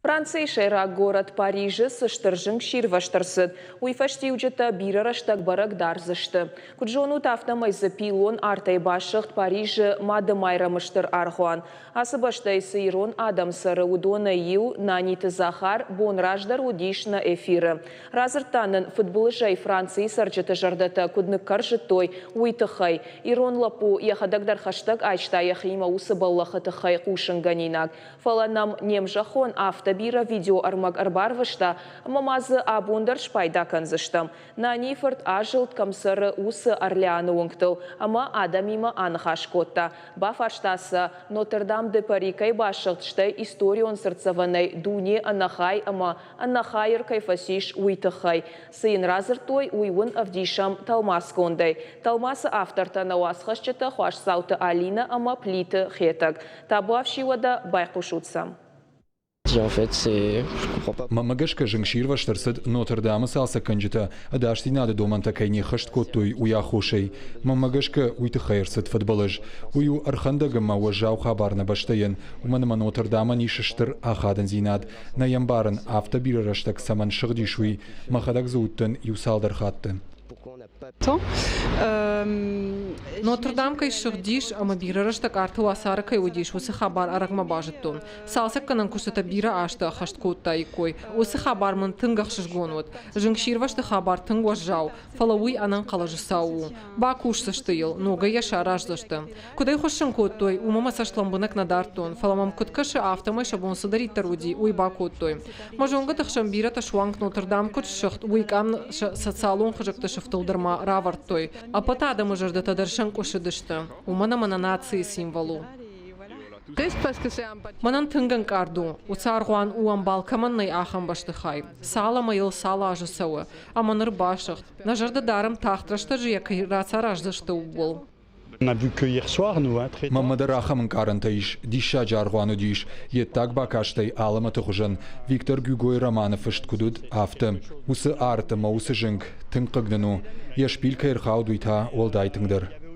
Франция шайра город Парижі сыштыржың ширваштырсыд. Уйфашти уджета бирараштаг барак дарзышты. Куджону тафнамайзы пилон артай башыхт Парижі мады майрамыштыр архуан. Асыбаштай сыйрон адам сары удона ю наниты захар бонраждар удиш на эфиры. Разыртанын футболы жай Франции сарджеты жардата кудны каржытой уйтыхай. Ирон лапу яхадагдар хаштаг айчта яхима усы баллахатыхай кушынганинак. Фаланам немжахон автобира видео армаг арбарвышта, мамазы абундар шпайда канзыштам. На нифорт ажылт камсары усы Орлеаны оңтыл, ама адамима анхашкотта. Бафаштасы Нотр-Дам де Парикай башылтышты историон сырцаванай дуне анахай, ама анахайыр кайфасиш уйтыхай. Сыйын разыртой уйвын авдишам талмаскондай. Талмасы авторта науасхашчыта хуашсауты Алина, ама плиты хетак. Табуавшивада байқушутсам. En fait, c'est... Je comprends pas. Мамагашка жыңширваштырсыд Нотр-Дамы салса канжыта, адаштинады доманта кайни хышт коттуй уя хошей. Мамагашка уйты хайырсыд футболыж. Уйу архандагы мауажау хабарна баштайын. Уманама Нотр-Дама нишыштыр ахадын зинад. Наямбарын автобирараштак саман шырдишуй. Махадак зауттын юсалдар хаттын. Нотр-Дам кай шырдиш, ама бирарыштак арты уасары кай удиш, усы хабар арагма бажыттун. Салсак канан кушата бира ашты хашт котта икой. Усы хабар мын тынгах шыжгонват. Жыңширвашты хабар тынгваш жау. Фалауи анан қалажысау. Ба кушсыштыйыл, нога яша раждышты. Кудай хошын коттой, умама сашламбынак надартун. Фаламам куткашы автомай шабонсы дариттар уди, уй ба коттой. Мажонга тахшам бира ташуанг Нотр-Дам кут шыхт, уйкан социалон хыжыкты шыфтылдырма равартой. А потадамы жырды тадаршын кошыдышты. Умана нации символу. Манан тынган карду, уцаргуан уам балкаманнай ахан баштыхай. Сала майыл сала ажысауы, аманыр башыхт. Нажырды дарым тахтрашты жия кайраца раждышты угол. On a vu que hier soir, nous, très Мамадар ахамын карантаиш, диша жаргуану диш, еттак бакаштай алама тухужан. Виктор Гюгой Романов ишткудуд авты. Усы арты, ма усы жынг, тынқыгдану. Я шпиль кайрхау дуйта ол дайтыңдар.